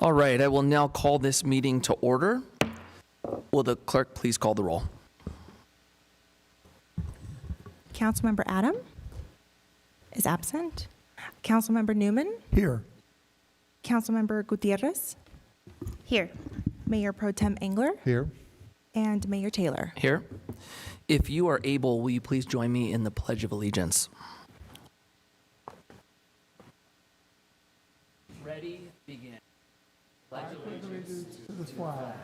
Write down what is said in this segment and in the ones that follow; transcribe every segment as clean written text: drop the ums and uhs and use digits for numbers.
All right, I will now call this meeting to order. Will the clerk please call the roll? Councilmember Adam is absent. Councilmember Newman, Here. Councilmember Gutierrez, Here. Mayor Pro Tem Engler, Here. and Mayor Taylor. Here. If you are able, will you please join me in the Pledge of Allegiance? Ready, begin. Pledge allegiance to the flag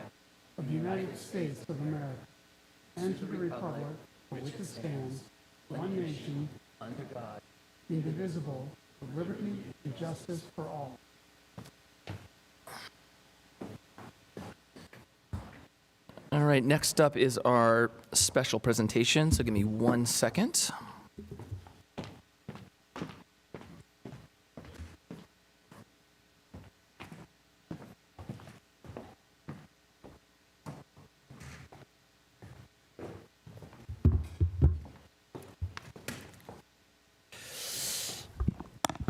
of the United States of America and to the republic for which it stands, one nation, Under God. indivisible, with liberty and justice for all. All right, next up is our special presentation, so give me 1 second.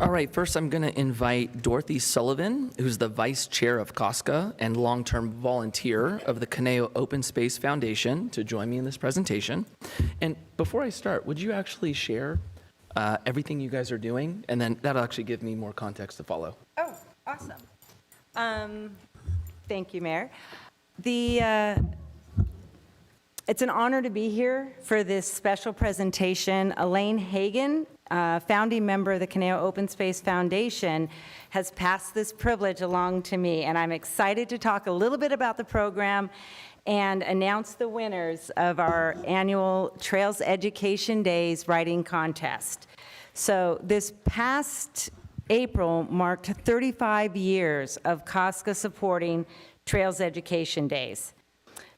All right, first I'm going to invite Dorothy Sullivan, who's the Vice Chair of COSCA and long-term volunteer of the Conejo Open Space Foundation, to join me in this presentation. And before I start, would you actually share everything you guys are doing? And then that'll actually give me more context to follow. Oh, awesome. Thank you, Mayor. It's an honor to be here for this special presentation. Elaine Hagan, founding member of the Conejo Open Space Foundation, has passed this privilege along to me, and I'm excited to talk a little bit about the program and announce the winners of our annual Trails Education Days writing contest. So this past April marked 35 years of COSCA supporting Trails Education Days.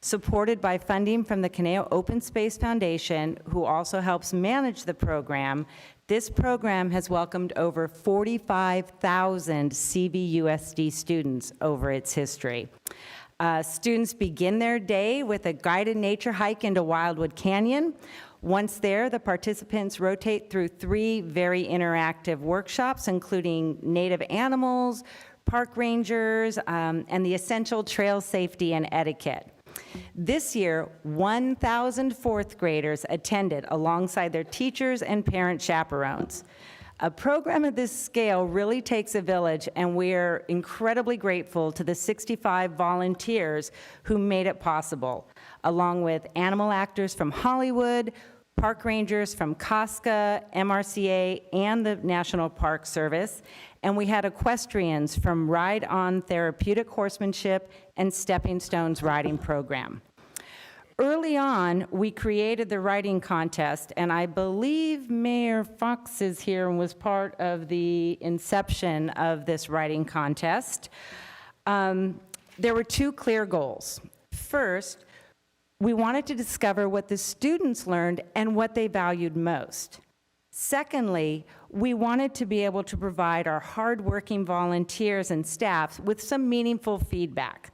Supported by funding from the Conejo Open Space Foundation, who also helps manage the program, this program has welcomed over 45,000 CVUSD students over its history. Students begin their day with a guided nature hike into Wildwood Canyon. Once there, the participants rotate through 3 very interactive workshops, including native animals, park rangers, and the essential trail safety and etiquette. This year, 1,000 fourth graders attended alongside their teachers and parent chaperones. A program of this scale really takes a village, and we're incredibly grateful to the 65 volunteers who made it possible, along with animal actors from Hollywood, park rangers from COSCA, MRCA, and the National Park Service, and we had equestrians from Ride On Therapeutic Horsemanship and Stepping Stones riding program. Early on, we created the writing contest, and I believe Mayor Fox is here and was part of the inception of this writing contest. There were 2 clear goals. First, we wanted to discover what the students learned and what they valued most. Secondly, we wanted to be able to provide our hardworking volunteers and staff with some meaningful feedback.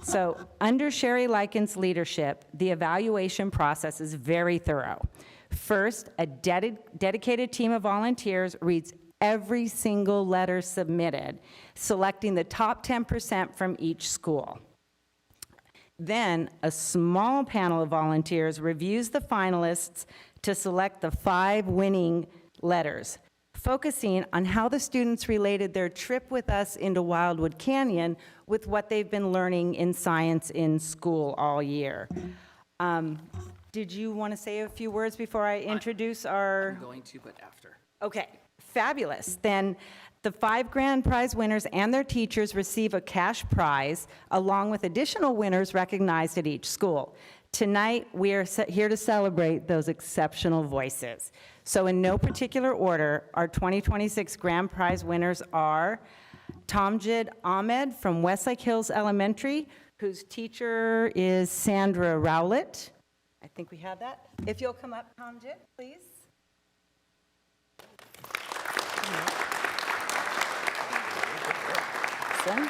So under Sherry Likens' leadership, the evaluation process is very thorough. First, a dedicated team of volunteers reads every single letter submitted, selecting the top 10% from each school. Then, a small panel of volunteers reviews the finalists to select the 5 winning letters, focusing on how the students related their trip with us into Wildwood Canyon with what they've been learning in science in school all year. Did you want to say a few words before I introduce our... I'm going to, but after. Okay, fabulous. Then the 5 grand prize winners and their teachers receive a cash prize, along with additional winners recognized at each school. Tonight, we are here to celebrate those exceptional voices. So in no particular order, our 2026 grand prize winners are Tamjid Ahmed from Westlake Hills Elementary, whose teacher is Sandra Rowlett. I think we have that. If you'll come up, Tamjid, please. Awesome.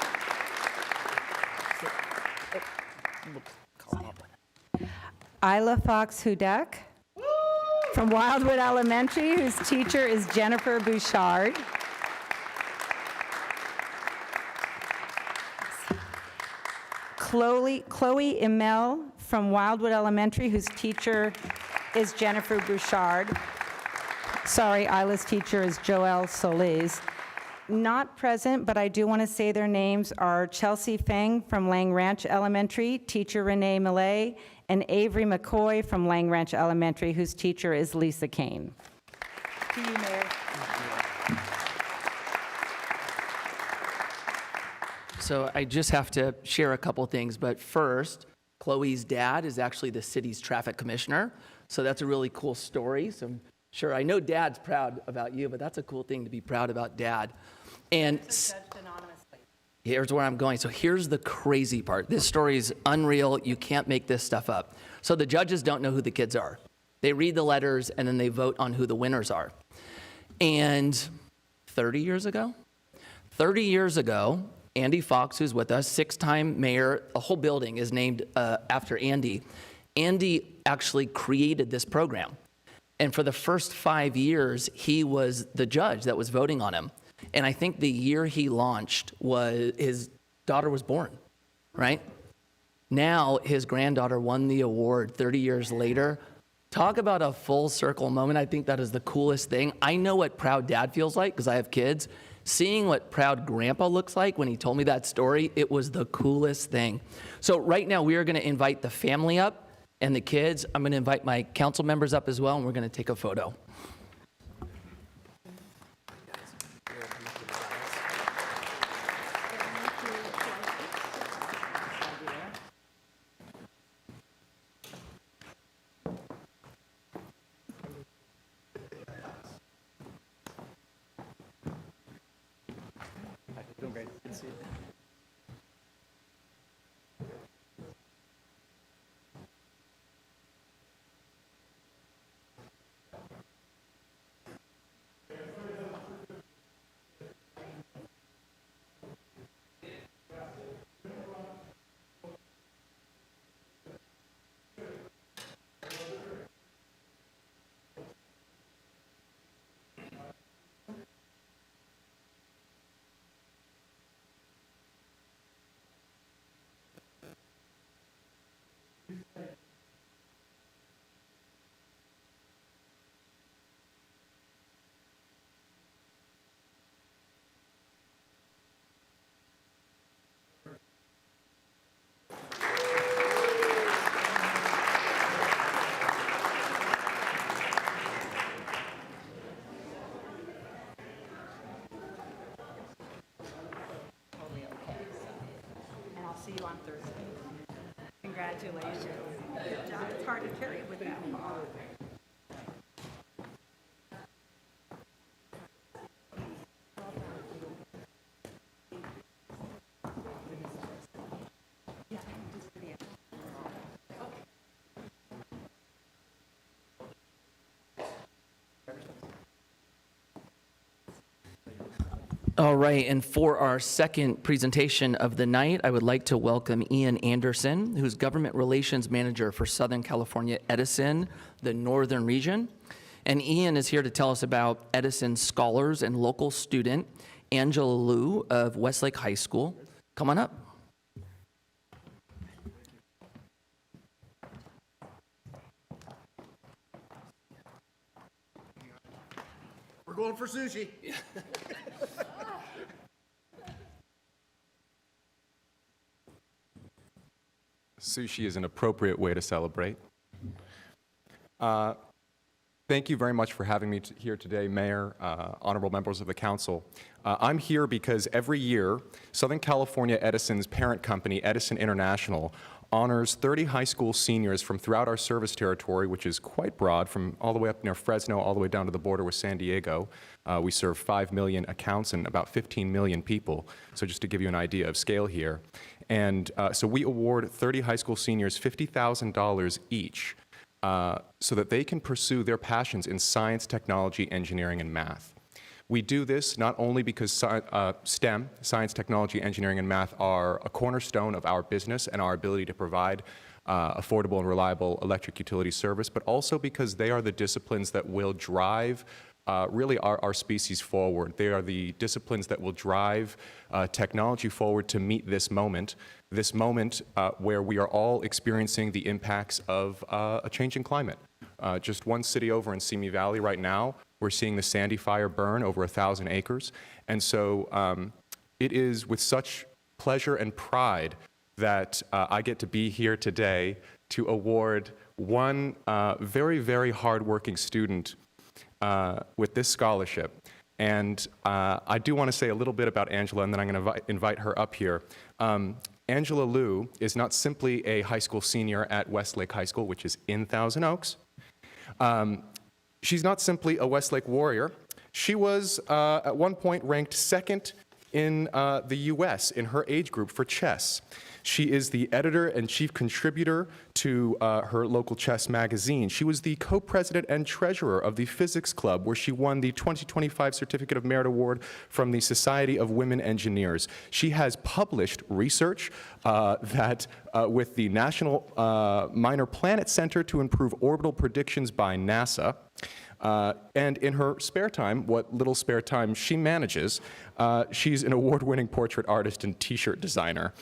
Isla Fox Hudak from Wildwood Elementary, whose teacher is Jennifer Bouchard. Chloe Emel from Wildwood Elementary, whose teacher is Jennifer Bouchard. Sorry, Isla's teacher is Joelle Solis. Not present, but I do want to say their names are Chelsea Feng from Lang Ranch Elementary, teacher Renee Millay, and Avery McCoy from Lang Ranch Elementary, whose teacher is Lisa Kane. To you, Mayor. So I just have to share a couple things, but first, Chloe's dad is actually the city's traffic commissioner, so that's a really cool story. So I'm sure, I know Dad's proud about you, but that's a cool thing to be proud about Dad. And here's where I'm going. So here's the crazy part. This story is unreal. You can't make this stuff up. So the judges don't know who the kids are. They read the letters, and then they vote on who the winners are. And 30 years ago, Andy Fox, who's with us, 6-time mayor, the whole building is named after Andy. Andy actually created this program. And for the first 5 years, he was the judge that was voting on him. And I think the year he launched was his daughter was born, right? Now his granddaughter won the award 30 years later. Talk about a full circle moment. I think that is the coolest thing. I know what proud dad feels like because I have kids. Seeing what proud grandpa looks like when he told me that story, it was the coolest thing. So right now we are going to invite the family up and the kids. I'm going to invite my council members up as well, and we're going to take a photo. See you on Thursday. Congratulations. Good job. It's hard to carry it with that. All right, and for our second presentation of the night, I would like to welcome Ian Anderson, who's Government Relations Manager for Southern California Edison, the Northern Region. And Ian is here to tell us about Edison scholars and local student, Angela Liu of Westlake High School. Come on up. We're going for sushi. Sushi is an appropriate way to celebrate. Thank you very much for having me here today, Mayor, honorable members of the council. I'm here because every year, Southern California Edison's parent company, Edison International, honors 30 high school seniors from throughout our service territory, which is quite broad, from all the way up near Fresno, all the way down to the border with San Diego. We serve 5 million accounts and about 15 million people, so just to give you an idea of scale here. And so we award 30 high school seniors $50,000 each so that they can pursue their passions in science, technology, engineering, and math. We do this not only because STEM, science, technology, engineering, and math, are a cornerstone of our business and our ability to provide affordable and reliable electric utility service, but also because they are the disciplines that will drive really our species forward. They are the disciplines that will drive technology forward to meet this moment where we are all experiencing the impacts of a changing climate. Just one city over in Simi Valley right now, we're seeing the Sandy Fire burn over 1,000 acres. And so it is with such pleasure and pride that I get to be here today to award one very, very hardworking student with this scholarship. And I do want to say a little bit about Angela, and then I'm going to invite her up here. Angela Liu is not simply a high school senior at Westlake High School, which is in Thousand Oaks. She's not simply a Westlake warrior. She was at one point ranked second in the US in her age group for chess. She is the editor and chief contributor to her local chess magazine. She was the co-president and treasurer of the Physics Club, where she won the 2025 Certificate of Merit Award from the Society of Women Engineers. She has published research that with the National Minor Planet Center to improve orbital predictions by NASA. And in her spare time, what little spare time she manages, she's an award-winning portrait artist and t-shirt designer.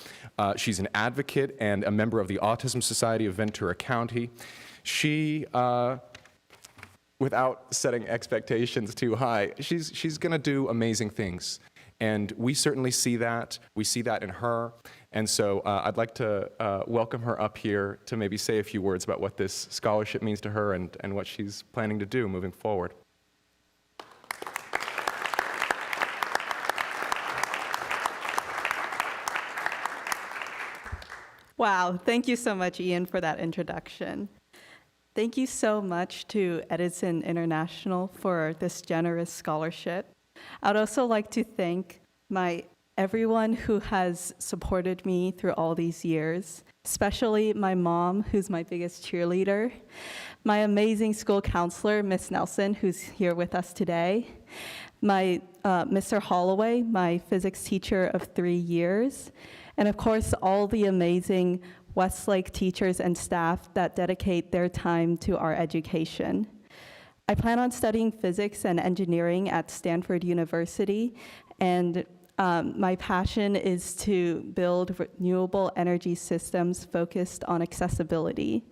She's an advocate and a member of the Autism Society of Ventura County. She, without setting expectations too high, she's going to do amazing things. And we certainly see that. We see that in her. And so I'd like to welcome her up here to maybe say a few words about what this scholarship means to her and what she's planning to do moving forward. Wow, thank you so much, Ian, for that introduction. Thank you so much to Edison International for this generous scholarship. I'd also like to thank everyone who has supported me through all these years, especially my mom, who's my biggest cheerleader, my amazing school counselor, Miss Nelson, who's here with us today, my Mr. Holloway, my physics teacher of 3 years, and of course, all the amazing Westlake teachers and staff that dedicate their time to our education. I plan on studying physics and engineering at Stanford University, and my passion is to build renewable energy systems focused on accessibility.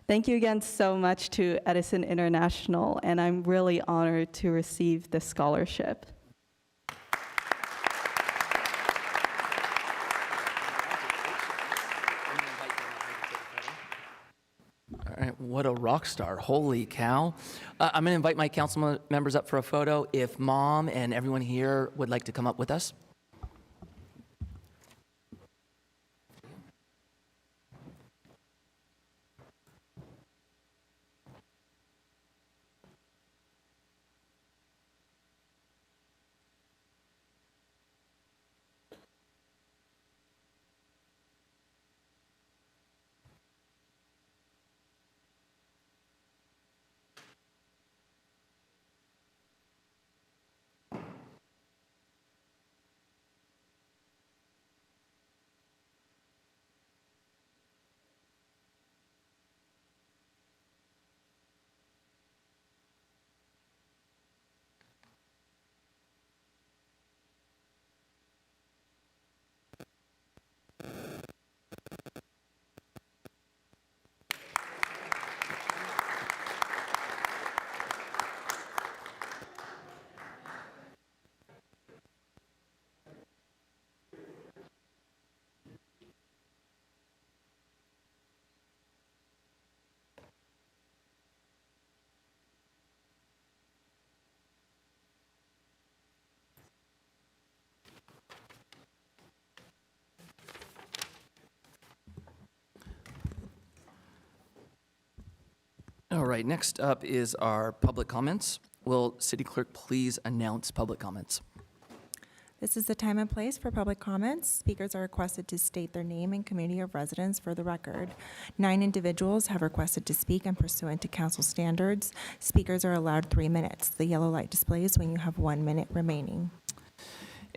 Thank you again so much to Edison International, and I'm really honored to receive this scholarship. All right, what a rock star. Holy cow. I'm going to invite my council members up for a photo. If Mom and everyone here would like to come up with us. All right, next up is our public comments. Will City Clerk please announce public comments? This is the time and place for public comments. Speakers are requested to state their name and community of residence for the record. 9 individuals have requested to speak and pursuant to council standards. Speakers are allowed 3 minutes. The yellow light displays when you have 1 minute remaining.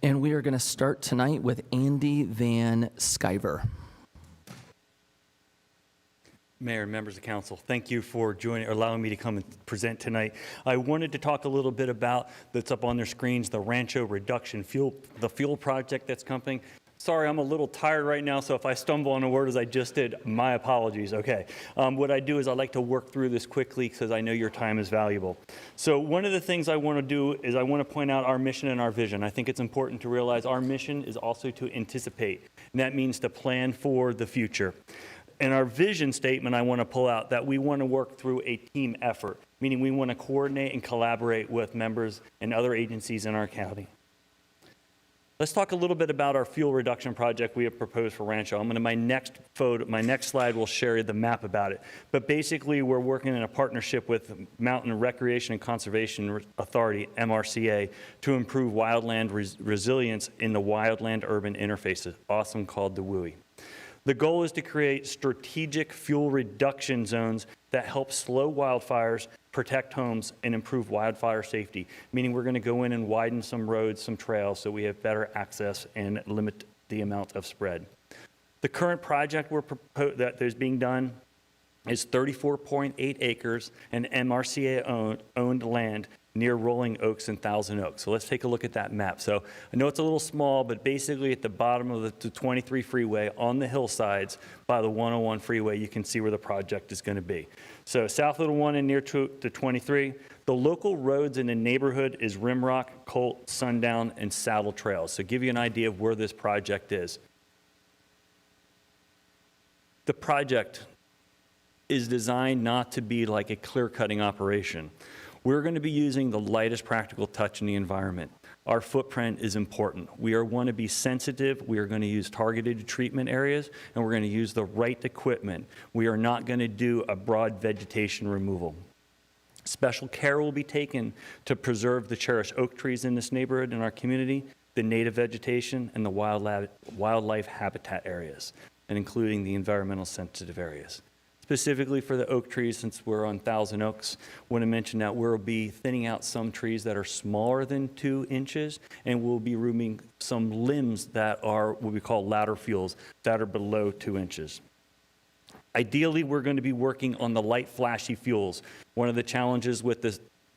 And we are going to start tonight with Andy Van Sciver. Mayor, members of council, thank you for joining, or allowing me to come and present tonight. I wanted to talk a little bit about, that's up on their screens, the Rancho Reduction Fuel, the fuel project that's coming. Sorry, I'm a little tired right now, so if I stumble on a word as I just did, my apologies, okay. What I do is I like to work through this quickly because I know your time is valuable. So one of the things I want to do is I want to point out our mission and our vision. I think it's important to realize our mission is also to anticipate, and that means to plan for the future. In our vision statement, I want to pull out that we want to work through a team effort, meaning we want to coordinate and collaborate with members and other agencies in our county. Let's talk a little bit about our fuel reduction project we have proposed for Rancho. My next slide will share the map about it. But basically, we're working in a partnership with Mountain Recreation and Conservation Authority, MRCA, to improve wildland resilience in the wildland-urban interfaces, also called the WUI. The goal is to create strategic fuel reduction zones that help slow wildfires, protect homes, and improve wildfire safety, meaning we're going to go in and widen some roads, some trails, so we have better access and limit the amount of spread. The current project that is being done is 34.8 acres and MRCA-owned land near Rolling Oaks and Thousand Oaks. So let's take a look at that map. So I know it's a little small, but basically at the bottom of the 23 freeway on the hillsides by the 101 freeway, you can see where the project is going to be. So South Little 1 and near to 23. The local roads in the neighborhood is Rimrock, Colt, Sundown, and Saddle Trails. So give you an idea of where this project is. The project is designed not to be like a clear-cutting operation. We're going to be using the lightest practical touch in the environment. Our footprint is important. We want to be sensitive. We are going to use targeted treatment areas, and we're going to use the right equipment. We are not going to do a broad vegetation removal. Special care will be taken to preserve the cherished oak trees in this neighborhood and our community, the native vegetation, and the wildlife habitat areas, and including the environmental sensitive areas. Specifically for the oak trees, since we're on Thousand Oaks, I want to mention that we'll be thinning out some trees that are smaller than 2 inches, and we'll be removing some limbs that are what we call ladder fuels that are below 2 inches. Ideally, we're going to be working on the light flashy fuels. One of the challenges with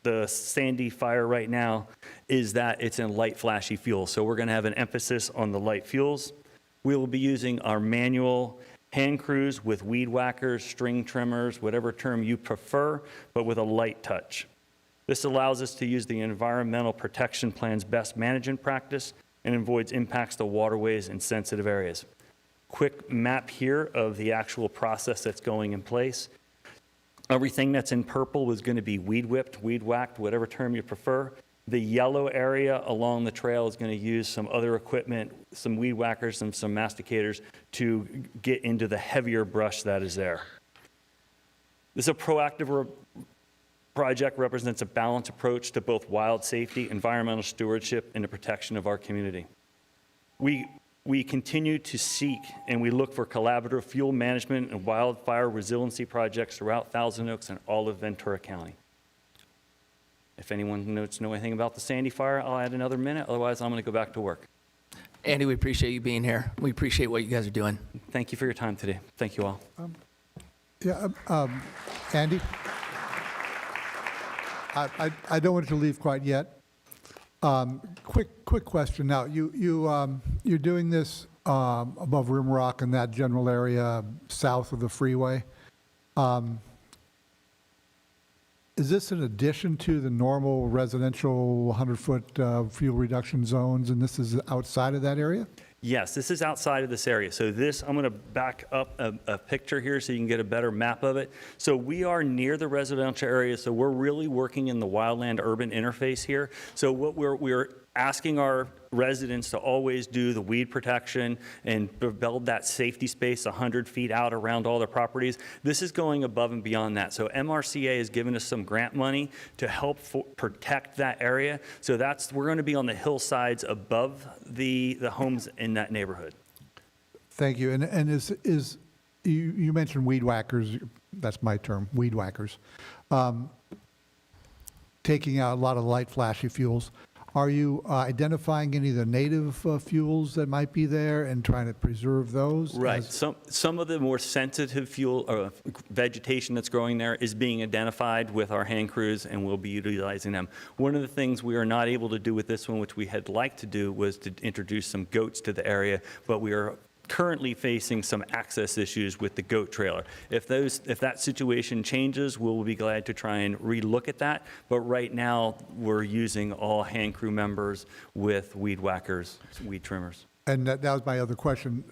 the Sandy fire right now is that it's in light flashy fuels. So we're going to have an emphasis on the light fuels. We will be using our manual hand crews with weed whackers, string trimmers, whatever term you prefer, but with a light touch. This allows us to use the Environmental Protection Plan's best management practice and avoids impacts to waterways and sensitive areas. Quick map here of the actual process that's going in place. Everything that's in purple was going to be weed whipped, weed whacked, whatever term you prefer. The yellow area along the trail is going to use some other equipment, some weed whackers and some masticators to get into the heavier brush that is there. This is a proactive project, represents a balanced approach to both wild safety, environmental stewardship, and the protection of our community. We continue to seek and we look for collaborative fuel management and wildfire resiliency projects throughout Thousand Oaks and all of Ventura County. If anyone knows anything about the Sandy fire, I'll add another minute. Otherwise, I'm going to go back to work. Andy, we appreciate you being here. We appreciate what you guys are doing. Thank you for your time today. Thank you all. Andy? I don't want you to leave quite yet. Quick question. Now, you're doing this above Rimrock in that general area south of the freeway. Is this in addition to the normal residential 100-foot fuel reduction zones, and this is outside of that area? Yes, this is outside of this area. So I'm going to back up a picture here so you can get a better map of it. So we are near the residential area, so we're really working in the wildland urban interface here. So what we're asking our residents to always do the weed protection and build that safety space 100 feet out around all their properties. This is going above and beyond that. So MRCA has given us some grant money to help protect that area. So we're going to be on the hillsides above the homes in that neighborhood. Thank you. And is you mentioned weed whackers? That's my term, weed whackers. Taking out a lot of light flashy fuels. Are you identifying any of the native fuels that might be there and trying to preserve those? Right. as- Some of the more sensitive fuel vegetation that's growing there is being identified with our hand crews, and we'll be utilizing them. One of the things we are not able to do with this one, which we had liked to do, was to introduce some goats to the area, but we are currently facing some access issues with the goat trailer. If that situation changes, we'll be glad to try and relook at that. But right now, we're using all hand crew members with weed whackers, weed trimmers. And that was my other question.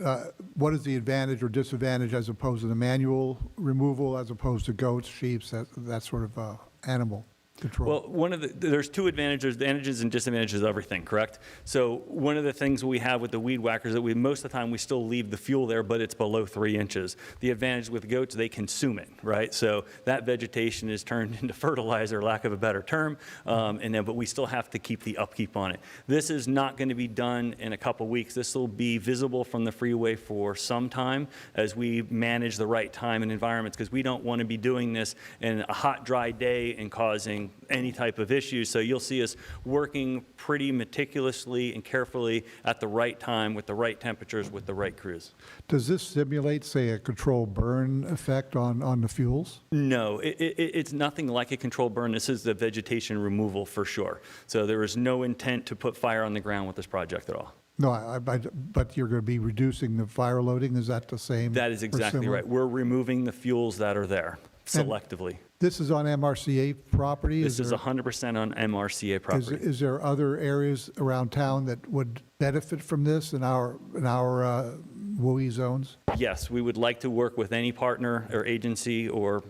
What is the advantage or disadvantage as opposed to the manual removal, as opposed to goats, sheep, that sort of animal control? Well, there's two advantages and disadvantages of everything, correct? So one of the things we have with the weed whackers that most of the time we still leave the fuel there, but it's below 3 inches. The advantage with goats, they consume it, right? So that vegetation is turned into fertilizer, lack of a better term, but we still have to keep the upkeep on it. This is not going to be done in a couple weeks. This will be visible from the freeway for some time as we manage the right time and environments, because we don't want to be doing this in a hot, dry day and causing any type of issue. So you'll see us working pretty meticulously and carefully at the right time with the right temperatures with the right crews. Does this simulate, say, a controlled burn effect on the fuels? No, it's nothing like a controlled burn. This is the vegetation removal for sure. So there is no intent to put fire on the ground with this project at all. No, but you're going to be reducing the fire loading? Is that the same? That is or exactly similar? right. We're removing the fuels that are there selectively. This is on MRCA property? This is there- 100% on MRCA property. Is there other areas around town that would benefit from this in our WUI zones? Yes, we would like to work with any partner or agency or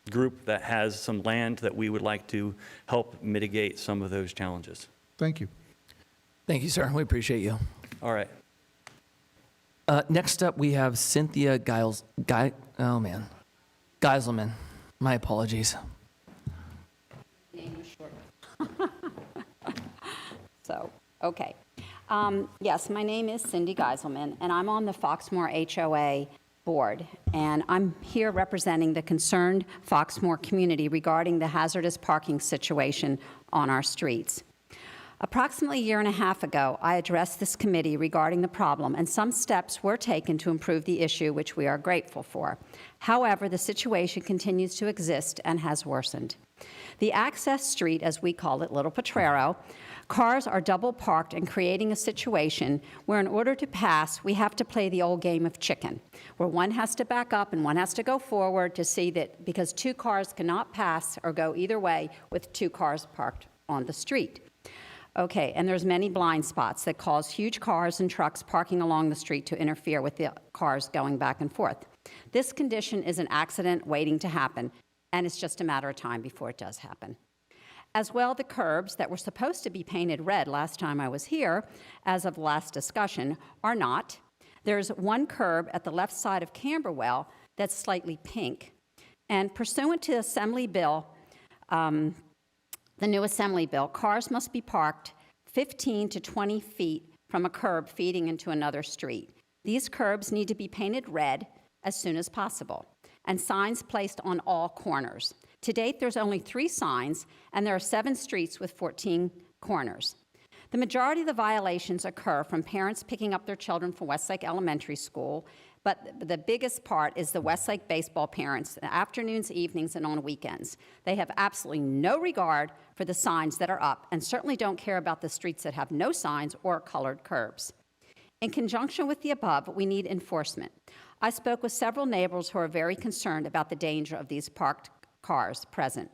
group that has some land that we would like to help mitigate some of those challenges. Thank you. Thank you, sir. We appreciate you. All right. Next up, we have Cynthia Geiselman. My apologies. Name was short. So, okay. Yes, my name is Cindy Geiselman, and I'm on the Foxmore HOA board, and I'm here representing the concerned Foxmore community regarding the hazardous parking situation on our streets. Approximately a year and a half ago, I addressed this committee regarding the problem, and some steps were taken to improve the issue, which we are grateful for. However, the situation continues to exist and has worsened. The access street, as we call it, Little Potrero, cars are double parked and creating a situation where in order to pass, we have to play the old game of chicken, where one has to back up and one has to go forward to see that, because two cars cannot pass or go either way with two cars parked on the street. Okay, and there's many blind spots that cause huge cars and trucks parking along the street to interfere with the cars going back and forth. This condition is an accident waiting to happen, and it's just a matter of time before it does happen. As well, the curbs that were supposed to be painted red last time I was here, as of last discussion, are not. There's one curb at the left side of Camberwell that's slightly pink. And pursuant to Assembly Bill, the new Assembly Bill, cars must be parked 15 to 20 feet from a curb feeding into another street. These curbs need to be painted red as soon as possible, and signs placed on all corners. To date, there's only 3 signs, and there are 7 streets with 14 corners. The majority of the violations occur from parents picking up their children from Westlake Elementary School, but the biggest part is the Westlake baseball parents, afternoons, evenings, and on weekends. They have absolutely no regard for the signs that are up, and certainly don't care about the streets that have no signs or colored curbs. In conjunction with the above, we need enforcement. I spoke with several neighbors who are very concerned about the danger of these parked cars present.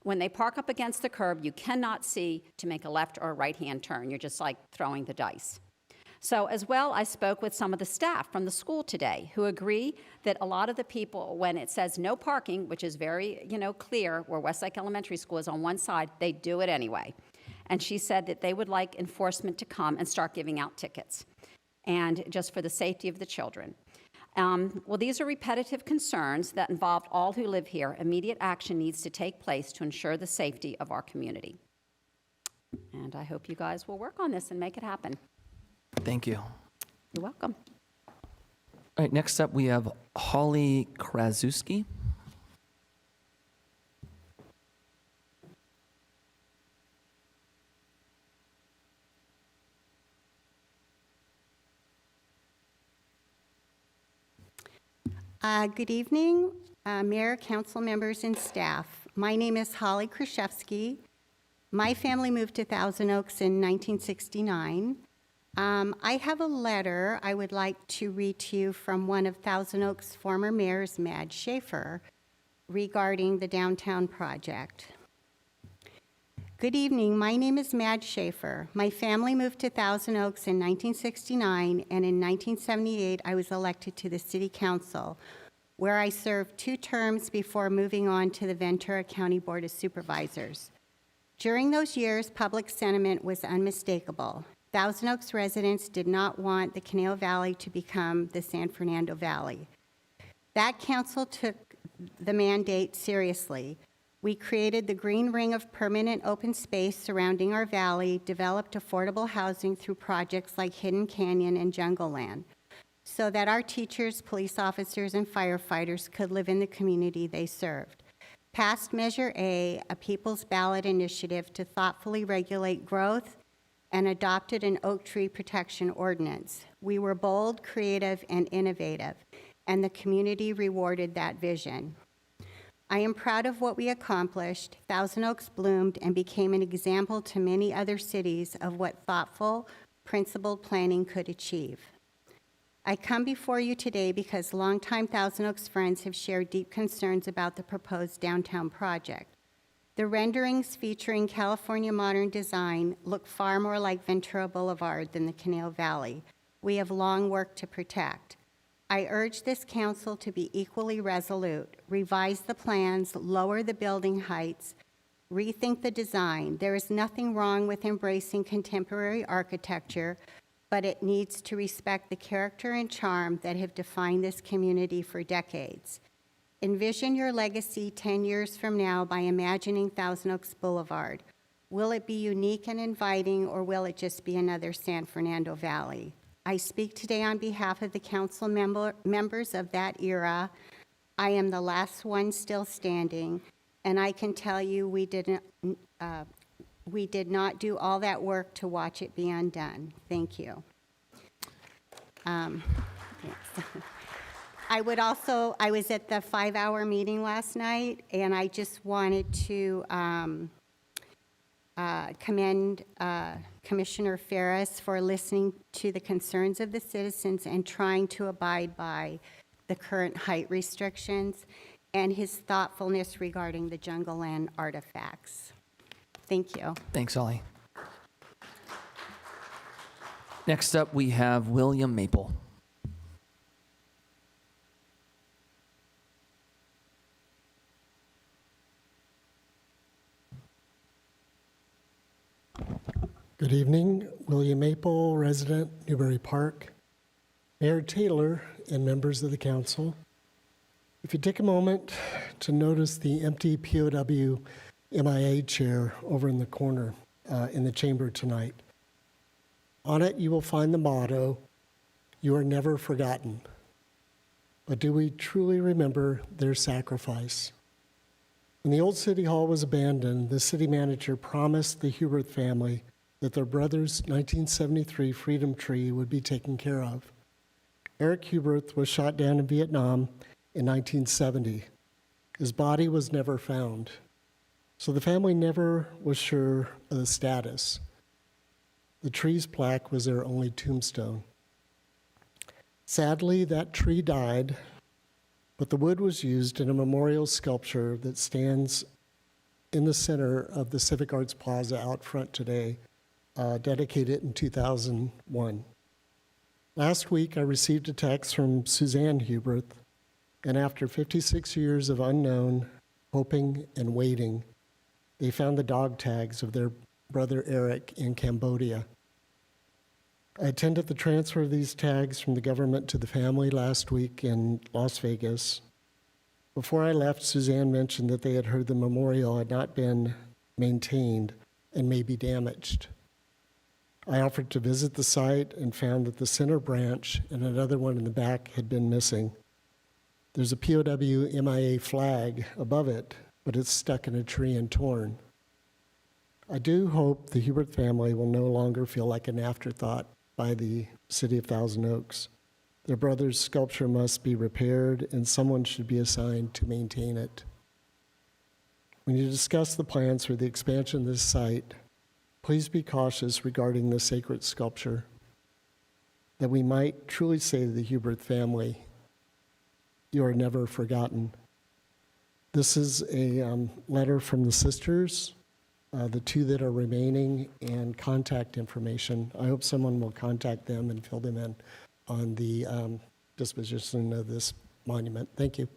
When they park up against the curb, you cannot see to make a left or a right-hand turn. You're just like throwing the dice. So as well, I spoke with some of the staff from the school today who agree that a lot of the people, when it says no parking, which is very, clear where Westlake Elementary School is on one side, they do it anyway. And she said that they would like enforcement to come and start giving out tickets, and just for the safety of the children. Well, these are repetitive concerns that involve all who live here. Immediate action needs to take place to ensure the safety of our community. And I hope you guys will work on this and make it happen. Thank you. You're welcome. All right, next up, we have Holly Krasuski. Good evening, Mayor, council members, and staff. My name is Holly Kraszewski. My family moved to Thousand Oaks in 1969. I have a letter I would like to read to you from one of Thousand Oaks' former mayors, Mad Schaefer, regarding the downtown project. Good evening, my name is Mad Schaefer. My family moved to Thousand Oaks in 1969, and in 1978, I was elected to the City Council, where I served 2 terms before moving on to the Ventura County Board of Supervisors. During those years, public sentiment was unmistakable. Thousand Oaks residents did not want the Conejo Valley to become the San Fernando Valley. That council took the mandate seriously. We created the green ring of permanent open space surrounding our valley, developed affordable housing through projects like Hidden Canyon and Jungle Land, so that our teachers, police officers, and firefighters could live in the community they served. Passed Measure A, a People's Ballot initiative to thoughtfully regulate growth, and adopted an oak tree protection ordinance. We were bold, creative, and innovative, and the community rewarded that vision. I am proud of what we accomplished. Thousand Oaks bloomed and became an example to many other cities of what thoughtful, principled planning could achieve. I come before you today because longtime Thousand Oaks friends have shared deep concerns about the proposed downtown project. The renderings featuring California modern design look far more like Ventura Boulevard than the Conejo Valley. We have long work to protect. I urge this council to be equally resolute, revise the plans, lower the building heights, rethink the design. There is nothing wrong with embracing contemporary architecture, but it needs to respect the character and charm that have defined this community for decades. Envision your legacy 10 years from now by imagining Thousand Oaks Boulevard. Will it be unique and inviting, or will it just be another San Fernando Valley? I speak today on behalf of the council members of that era. I am the last one still standing, and I can tell you we did not do all that work to watch it be undone. Thank you. Yes. I was at the 5-hour meeting last night, and I just wanted to commend Commissioner Ferris for listening to the concerns of the citizens and trying to abide by the current height restrictions, and his thoughtfulness regarding the Jungle Land artifacts. Thank you. Thanks, Ollie. Next up, we have William Maple. Good evening, William Maple, resident, Newbury Park, Mayor Taylor, and members of the council. If you take a moment to notice the empty POW MIA chair over in the corner in the chamber tonight, on it you will find the motto, "You are never forgotten." But do we truly remember their sacrifice? When the old city hall was abandoned, the city manager promised the Huberth family that their brother's 1973 Freedom Tree would be taken care of. Eric Huberth was shot down in Vietnam in 1970. His body was never found, so the family never was sure of the status. The tree's plaque was their only tombstone. Sadly, that tree died, but the wood was used in a memorial sculpture that stands in the center of the Civic Arts Plaza out front today, dedicated in 2001. Last week, I received a text from Suzanne Huberth, and after 56 years of unknown, hoping, and waiting, they found the dog tags of their brother Eric in Cambodia. I attended the transfer of these tags from the government to the family last week in Las Vegas. Before I left, Suzanne mentioned that they had heard the memorial had not been maintained and may be damaged. I offered to visit the site and found that the center branch and another one in the back had been missing. There's a POW MIA flag above it, but it's stuck in a tree and torn. I do hope the Huberth family will no longer feel like an afterthought by the city of Thousand Oaks. Their brother's sculpture must be repaired, and someone should be assigned to maintain it. When you discuss the plans for the expansion of this site, please be cautious regarding the sacred sculpture, that we might truly say to the Hubert family, you are never forgotten. This is a letter from the sisters, the two that are remaining, and contact information. I hope someone will contact them and fill them in on the disposition of this monument. Thank you.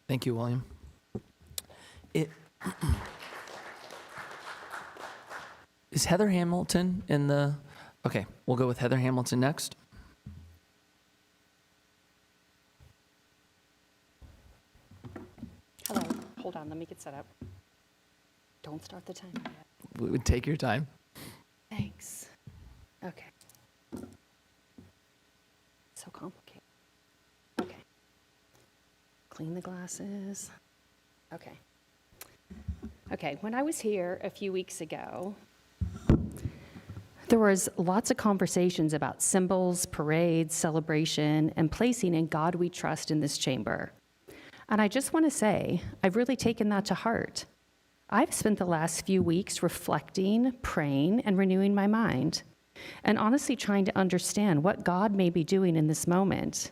Thank you, William. Is Heather Hamilton in the... Okay, we'll go with Heather Hamilton next. Hello, hold on, let me get set up. Don't start the timer yet. Take your time. Thanks. Okay. So complicated. Okay. Clean the glasses. Okay. Okay, when I was here a few weeks ago, there was lots of conversations about symbols, parades, celebration, and placing in God we trust in this chamber. And I just want to say, I've really taken that to heart. I've spent the last few weeks reflecting, praying, and renewing my mind, and honestly trying to understand what God may be doing in this moment.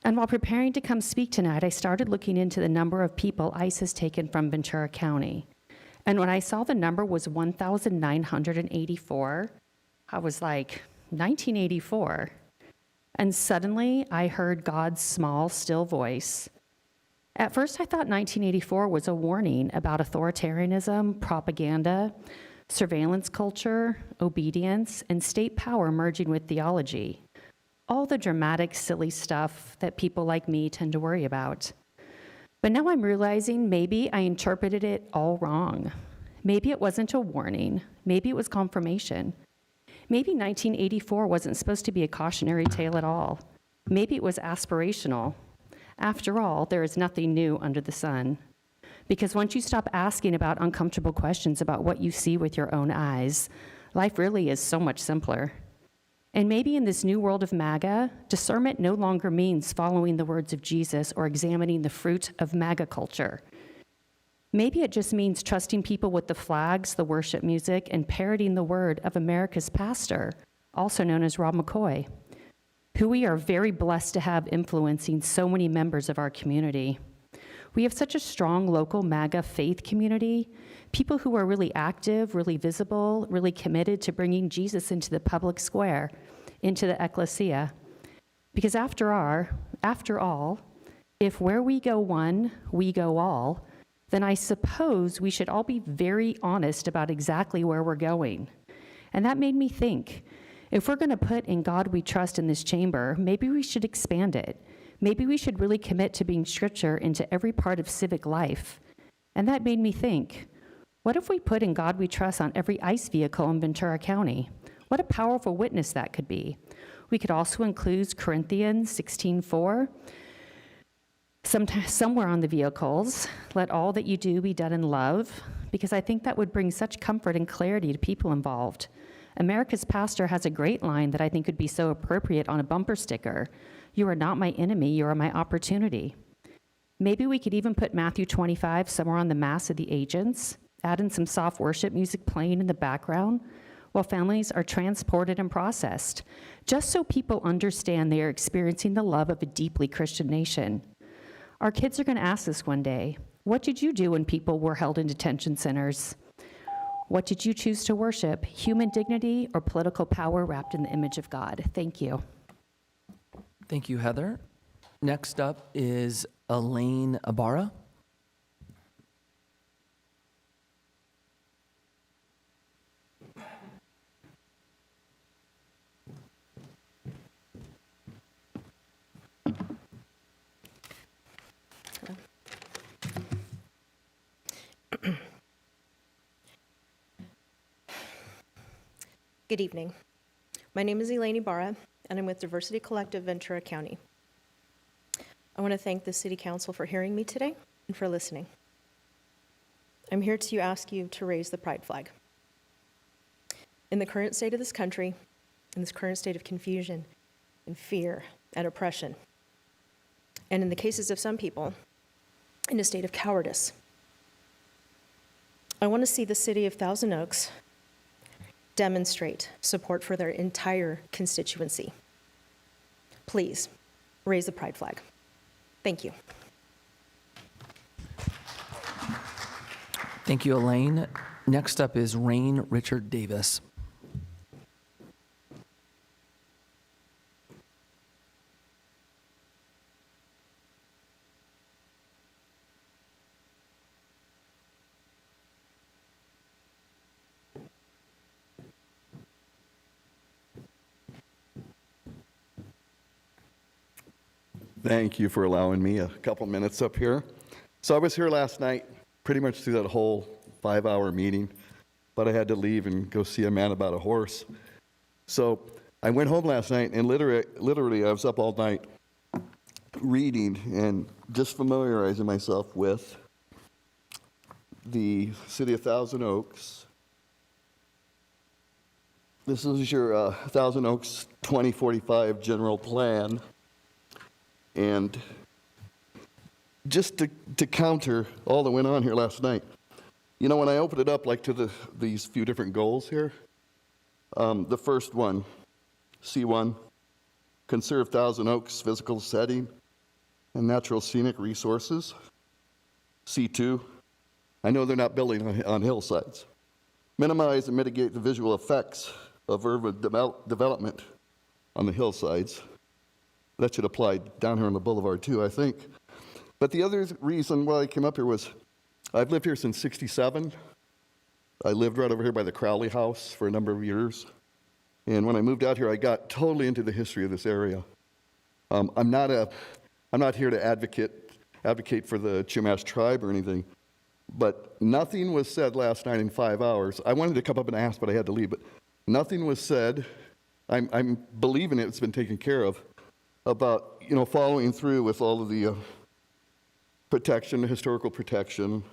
And while preparing to come speak tonight, I started looking into the number of people ICE has taken from Ventura County. And when I saw the number was 1,984, I was like, 1984. And suddenly I heard God's small, still voice. At first, I thought 1984 was a warning about authoritarianism, propaganda, surveillance culture, obedience, and state power merging with theology. All the dramatic, silly stuff that people like me tend to worry about. But now I'm realizing maybe I interpreted it all wrong. Maybe it wasn't a warning. Maybe it was confirmation. Maybe 1984 wasn't supposed to be a cautionary tale at all. Maybe it was aspirational. After all, there is nothing new under the sun. Because once you stop asking about uncomfortable questions about what you see with your own eyes, life really is so much simpler. And maybe in this new world of MAGA, discernment no longer means following the words of Jesus or examining the fruit of MAGA culture. Maybe it just means trusting people with the flags, the worship music, and parroting the word of America's pastor, also known as Rob McCoy, who we are very blessed to have influencing so many members of our community. We have such a strong local MAGA faith community, people who are really active, really visible, really committed to bringing Jesus into the public square, into the ecclesia. Because after all, if where we go one, we go all, then I suppose we should all be very honest about exactly where we're going. And that made me think, if we're going to put in God we trust in this chamber, maybe we should expand it. Maybe we should really commit to being Scripture into every part of civic life. And that made me think, what if we put in God we trust on every ICE vehicle in Ventura County? What a powerful witness that could be. We could also include Corinthians 16:4. Somewhere on the vehicles, let all that you do be done in love, because I think that would bring such comfort and clarity to people involved. America's pastor has a great line that I think would be so appropriate on a bumper sticker. You are not my enemy, you are my opportunity. Maybe we could even put Matthew 25 somewhere on the mass of the agents, add in some soft worship music playing in the background while families are transported and processed, just so people understand they are experiencing the love of a deeply Christian nation. Our kids are going to ask us one day, what did you do when people were held in detention centers? What did you choose to worship, human dignity or political power wrapped in the image of God? Thank you. Thank you, Heather. Next up is Elaine Ibarra. Good evening. My name is Elaine Ibarra, and I'm with Diversity Collective Ventura County. I want to thank the City Council for hearing me today and for listening. I'm here to ask you to raise the pride flag. In the current state of this country, in this current state of confusion and fear and oppression. And in the cases of some people, in a state of cowardice. I want to see the city of Thousand Oaks demonstrate support for their entire constituency. Please, raise the pride flag. Thank you. Thank you, Elaine. Next up is Rain Richard Davis. Thank you for allowing me a couple minutes up here. So I was here last night, pretty much through that whole 5-hour meeting, but I had to leave and go see a man about a horse. So I went home last night, and literally I was up all night reading and just familiarizing myself with the City of Thousand Oaks. This is your Thousand Oaks 2045 general plan. And just to counter all that went on here last night, you know, when I opened it up like to these few different goals here, the first one, C1, conserve Thousand Oaks physical setting and natural scenic resources. C2, I know they're not building on hillsides. Minimize and mitigate the visual effects of urban development on the hillsides. That should apply down here on the boulevard too, I think. But the other reason why I came up here was I've lived here since '67. I lived right over here by the Crowley House for a number of years. And when I moved out here, I got totally into the history of this area. I'm not here to advocate for the Chumash tribe or anything, but nothing was said last night in 5 hours. I wanted to come up and ask, but I had to leave. But nothing was said. I'm believing it's been taken care of, about, you know, following through with all of the protection, historical protection.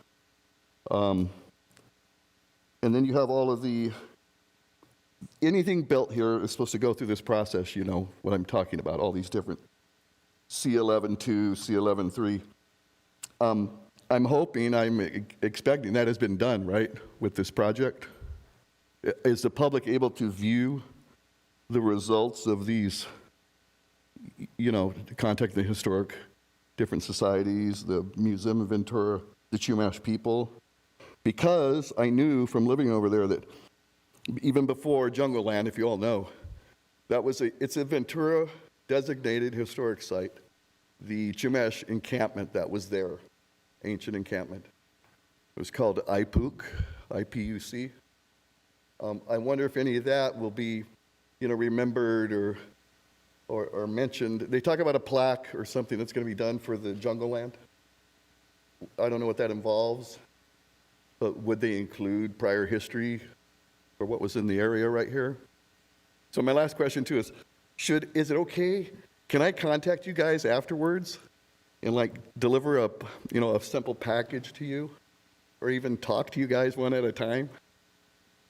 And then you have all of anything built here is supposed to go through this process, you know what I'm talking about, all these different C11-2, C11-3. I'm hoping, I'm expecting that has been done, right, with this project. Is the public able to view the results of these, you know, to contact the historic different societies, the Museum of Ventura, the Chumash people? Because I knew from living over there that even before Jungle Land, if you all know, it's a Ventura designated historic site. The Chumash encampment that was there, ancient encampment, it was called IPUC, I-P-U-C. I wonder if any of that will be, you know, remembered or mentioned. They talk about a plaque or something that's going to be done for the Jungle Land. I don't know what that involves, but would they include prior history or what was in the area right here? So my last question too is it okay? Can I contact you guys afterwards and like deliver a simple package to you, or even talk to you guys one at a time,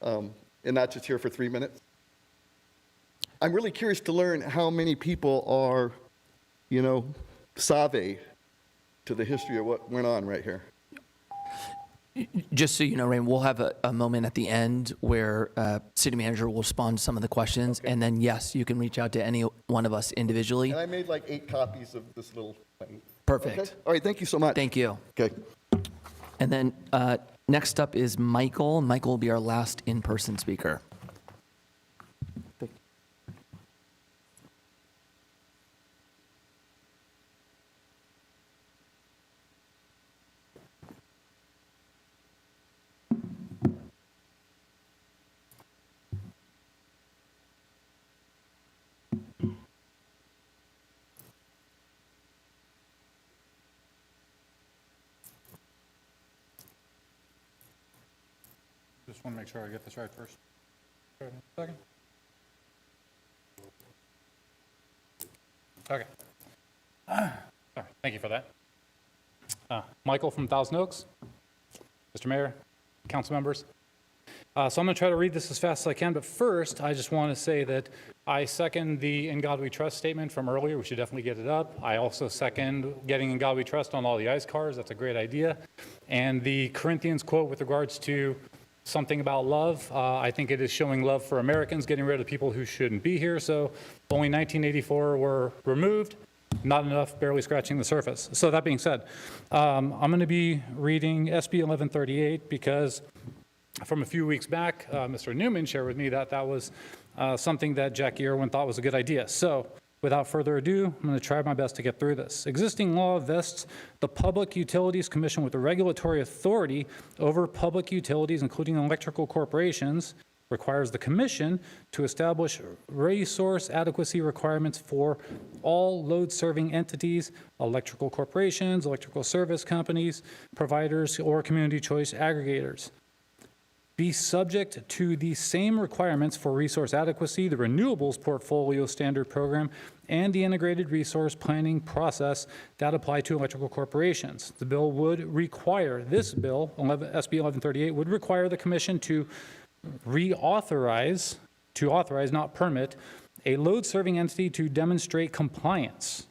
and not just here for 3 minutes? I'm really curious to learn how many people are, you know, savvy to the history of what went on right here. Just so you know, Rain, we'll have a moment at the end where city manager will respond to some of the questions, and then yes, you can reach out to any one of us individually. And I made like 8 copies of this little thing. Perfect. Okay? All right, thank you so much. Thank you. Okay. And then next up is Michael. Michael will be our last in-person speaker. Just want to make sure I get this right first. Second. Okay. All right, thank you for that. Michael from Thousand Oaks. Mr. Mayor, council members. So I'm going to try to read this as fast as I can, but first, I just want to say that I second the In God We Trust statement from earlier. We should definitely get it up. I also second getting In God We Trust on all the ICE cars. That's a great idea. And the Corinthians quote with regards to something about love, I think it is showing love for Americans, getting rid of people who shouldn't be here. So only 1984 were removed. Not enough, barely scratching the surface. So that being said, I'm going to be reading SB 1138 because from a few weeks back, Mr. Newman shared with me that that was something that Jackie Irwin thought was a good idea. So without further ado, I'm going to try my best to get through this. Existing law vests the Public Utilities Commission with the regulatory authority over public utilities, including electrical corporations, requires the commission to establish resource adequacy requirements for all load-serving entities, electrical corporations, electrical service companies, providers, or community choice aggregators. Be subject to the same requirements for resource adequacy, the Renewables Portfolio Standard Program, and the Integrated Resource Planning Process that apply to electrical corporations. The bill would require, this bill, SB 1138, would require the commission to authorize, not permit, a load-serving entity to demonstrate compliance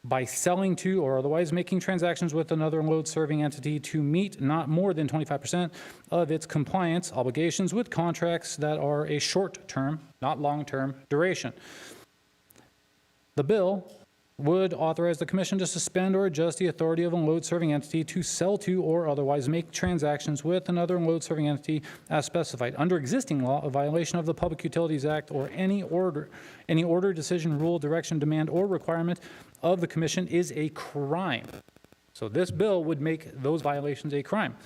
by selling to or otherwise making transactions with another load-serving entity to meet not more than 25% of its compliance obligations with contracts that are a short-term, not long-term duration. The bill would authorize the commission to suspend or adjust the authority of a load-serving entity to sell to or otherwise make transactions with another load-serving entity as specified. Under existing law, a violation of the Public Utilities Act or any order, decision, rule, direction, demand, or requirement of the commission is a crime. So this bill would make those violations a crime.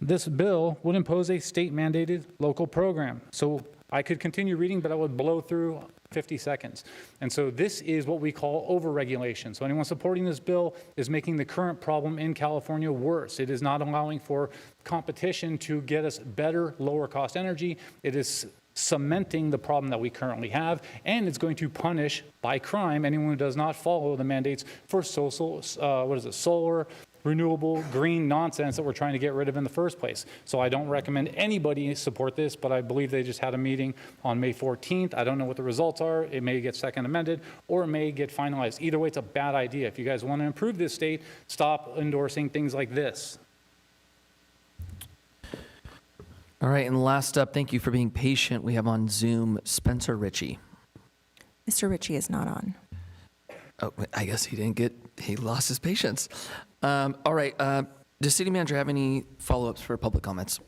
This bill would impose a state-mandated local program. So I could continue reading, but I would blow through 50 seconds. And so this is what we call overregulation. So anyone supporting this bill is making the current problem in California worse. It is not allowing for competition to get us better, lower cost energy. It is cementing the problem that we currently have, and it's going to punish by crime anyone who does not follow the mandates for solar, renewable, green nonsense that we're trying to get rid of in the first place. So I don't recommend anybody support this, but I believe they just had a meeting on May 14th. I don't know what the results are. It may get second amended or it may get finalized. Either way, it's a bad idea. If you guys want to improve this state, stop endorsing things like this. All right, and last up, thank you for being patient. We have on Zoom Spencer Ritchie. Mr. Ritchie is not on. Oh, I guess he lost his patience. All right, does City Manager have any follow-ups for public comments?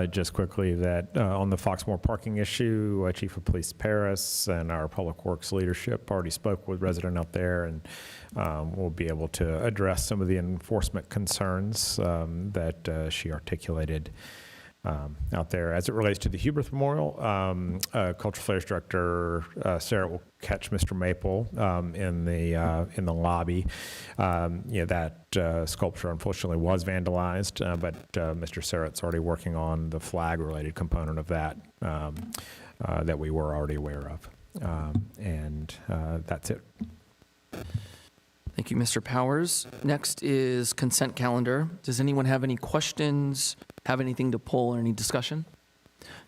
Just quickly that on the Foxmore parking issue, Chief of Police Paris and our Public Works leadership already spoke with resident out there, and we'll be able to address some of the enforcement concerns that she articulated out there. As it relates to the Huberth Memorial, Cultural Affairs Director Sarah will catch Mr. Maple in the lobby. That sculpture unfortunately was vandalized, but Mr. Serrett's already working on the flag-related component of that that we were already aware of. And that's it. Thank you, Mr. Powers. Next is consent calendar. Does anyone have any questions, have anything to pull, or any discussion?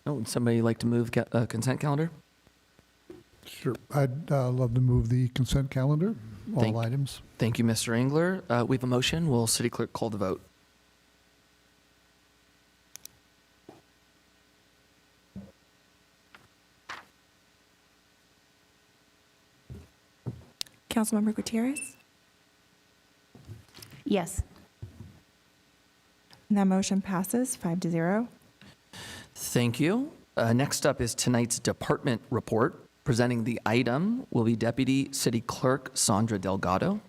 No, would somebody like to move consent calendar? Sure. I'd love to move the consent calendar, all items. Thank you, Mr. Engler. We have a motion. Will City Clerk call the vote? Councilmember Gutierrez? Yes. And that motion passes 5-0. Thank you. Next up is tonight's department report. Presenting the item will be Deputy City Clerk Sandra Delgado.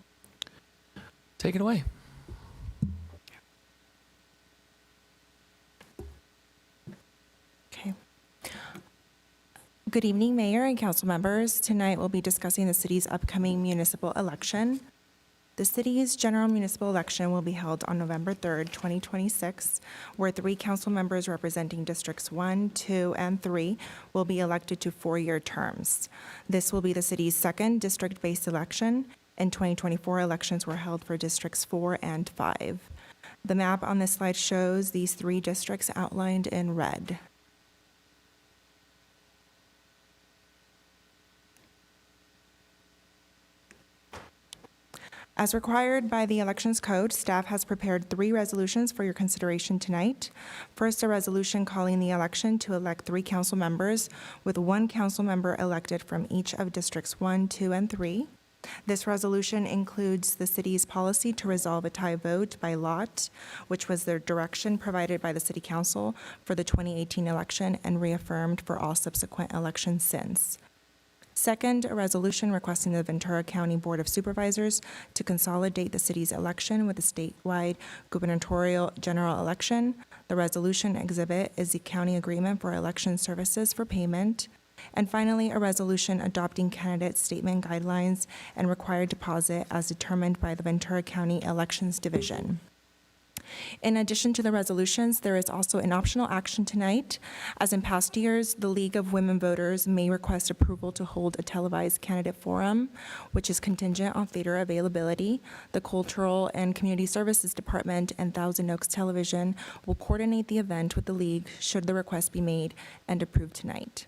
Take it away. Okay. Good evening, Mayor and council members. Tonight we'll be discussing the city's upcoming municipal election. The city's general municipal election will be held on November 3rd, 2026, where 3 council members representing Districts 1, 2, and 3 will be elected to 4-year terms. This will be the city's second district-based election. In 2024, elections were held for Districts 4 and 5. The map on this slide shows these 3 districts outlined in red. As required by the Elections Code, staff has prepared 3 resolutions for your consideration tonight. First, a resolution calling the election to elect 3 council members, with 1 council member elected from each of Districts 1, 2, and 3. This resolution includes the city's policy to resolve a tie vote by lot, which was the direction provided by the City Council for the 2018 election and reaffirmed for all subsequent elections since. Second, a resolution requesting the Ventura County Board of Supervisors to consolidate the city's election with the statewide gubernatorial general election. The resolution exhibit is the county agreement for election services for payment. And finally, a resolution adopting candidate statement guidelines and required deposit as determined by the Ventura County Elections Division. In addition to the resolutions, there is also an optional action tonight. As in past years, the League of Women Voters may request approval to hold a televised candidate forum, which is contingent on theater availability. The Cultural and Community Services Department and Thousand Oaks Television will coordinate the event with the League should the request be made and approved tonight.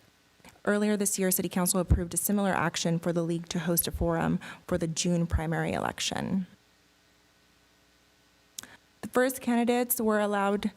Earlier this year, City Council approved a similar action for the League to host a forum for the June primary election. The first day, candidates were allowed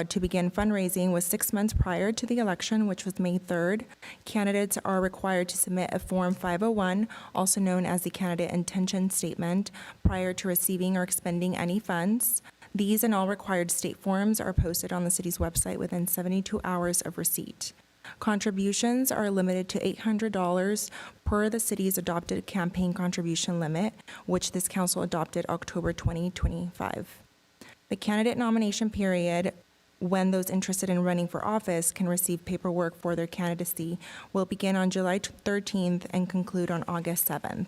to begin fundraising was 6 months prior to the election, which was May 3rd. Candidates are required to submit a Form 501, also known as the Candidate Intention Statement, prior to receiving or expending any funds. These and all required state forms are posted on the city's website within 72 hours of receipt. Contributions are limited to $800 per the city's adopted campaign contribution limit, which this council adopted October 2025. The candidate nomination period, when those interested in running for office can receive paperwork for their candidacy, will begin on July 13th and conclude on August 7th.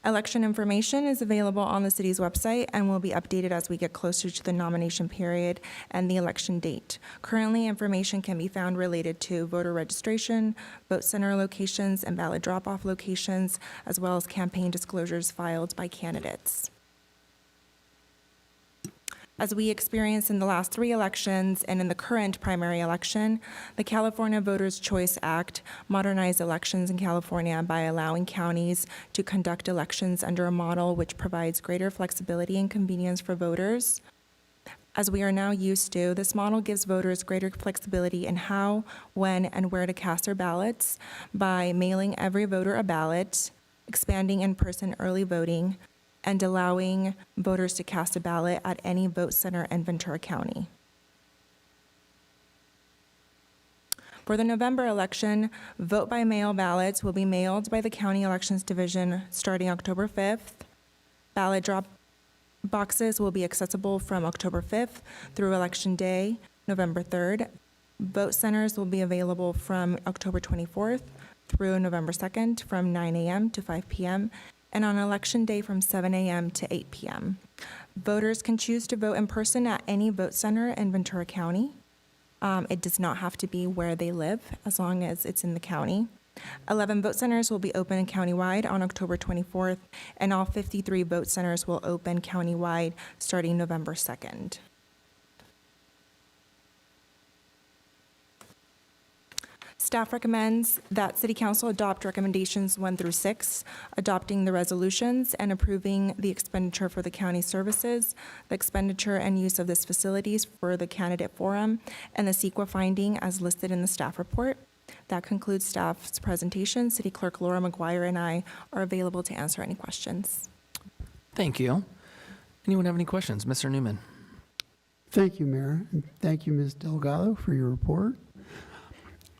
Election information is available on the city's website and will be updated as we get closer to the nomination period and the election date. Currently, information can be found related to voter registration, vote center locations, and ballot drop-off locations, as well as campaign disclosures filed by candidates. As we experienced in the last 3 elections and in the current primary election, the California Voters' Choice Act modernized elections in California by allowing counties to conduct elections under a model which provides greater flexibility and convenience for voters. As we are now used to, this model gives voters greater flexibility in how, when, and where to cast their ballots by mailing every voter a ballot, expanding in-person early voting, and allowing voters to cast a ballot at any vote center in Ventura County. For the November election, vote-by-mail ballots will be mailed by the County Elections Division starting October 5th. Ballot drop boxes will be accessible from October 5th through Election Day, November 3rd. Vote centers will be available from October 24th through November 2nd from 9 a.m. to 5 p.m., and on Election Day from 7 a.m. to 8 p.m. Voters can choose to vote in person at any vote center in Ventura County. It does not have to be where they live, as long as it's in the county. 11 vote centers will be open countywide on October 24th, and all 53 vote centers will open countywide starting November 2nd. Staff recommends that City Council adopt recommendations 1 through 6, adopting the resolutions and approving the expenditure for the county services, the expenditure and use of this facilities for the candidate forum, and the CEQA finding as listed in the staff report. That concludes staff's presentation. City Clerk Laura McGuire and I are available to answer any questions. Thank you. Anyone have any questions? Mr. Newman. Thank you, Mayor, and thank you, Ms. Delgado, for your report.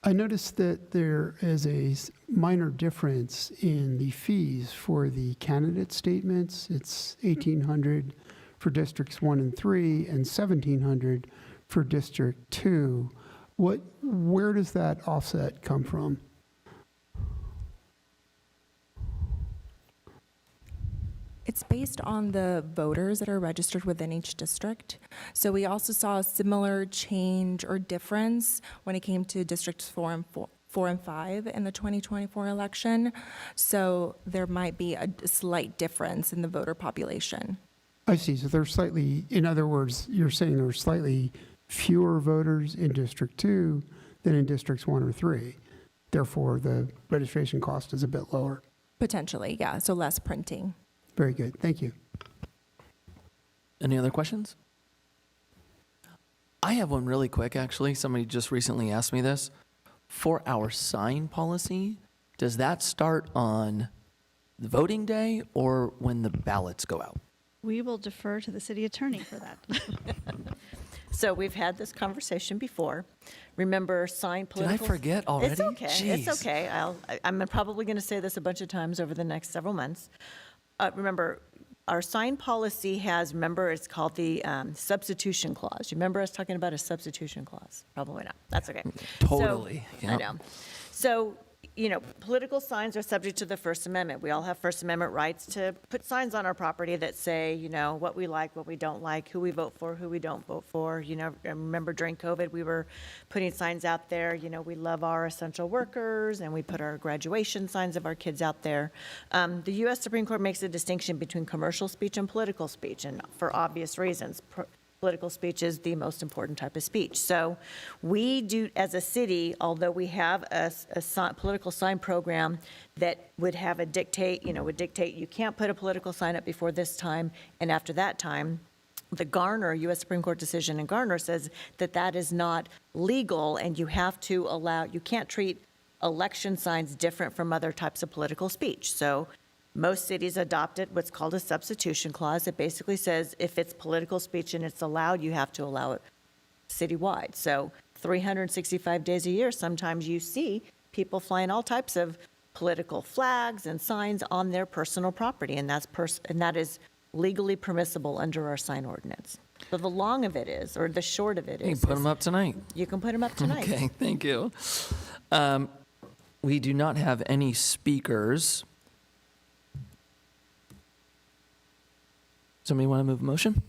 I noticed that there is a minor difference in the fees for the candidate statements. It's $1,800 for Districts 1 and 3 and $1,700 for District 2. Where does that offset come from? It's based on the voters that are registered within each district. So we also saw a similar change or difference when it came to Districts 4 4 and 5 in the 2024 election. So there might be a slight difference in the voter population. I see. So there's slightly, in other words, you're saying there's slightly fewer voters in District 2 than in Districts 1 or 3. Therefore, the registration cost is a bit lower. Potentially, yeah, so less printing. Very good. Thank you. Any other questions? I have one really quick, actually. Somebody just recently asked me this. For our sign policy, does that start on the voting day or when the ballots go out? We will defer to the city attorney for that. So we've had this conversation before. Remember, sign political... Did I forget already? It's okay. Jeez. It's okay. I'm probably going to say this a bunch of times over the next several months. Remember, our sign policy has, remember, it's called the substitution clause. You remember us talking about a substitution clause? Probably not. That's okay. Totally. So, I know. So, political signs are subject to the First Amendment. We all have First Amendment rights to put signs on our property that say, what we like, what we don't like, who we vote for, who we don't vote for. I remember during COVID, we were putting signs out there, we love our essential workers, and we put our graduation signs of our kids out there. The U.S. Supreme Court makes a distinction between commercial speech and political speech, and for obvious reasons. Political speech is the most important type of speech. So we do, as a city, although we have a political sign program that would have a dictate, you can't put a political sign up before this time, and after that time, the Garner, U.S. Supreme Court decision in Garner says that that is not legal, and you can't treat election signs different from other types of political speech. So most cities adopted what's called a substitution clause. It basically says if it's political speech and it's allowed, you have to allow it citywide. So 365 days a year, sometimes you see people flying all types of political flags and signs on their personal property, and that is legally permissible under our sign ordinance. So the long of it is, or the short of it is. You can put them up tonight. You can put them up tonight. Okay, thank you. We do not have any speakers. Somebody want to move a motion?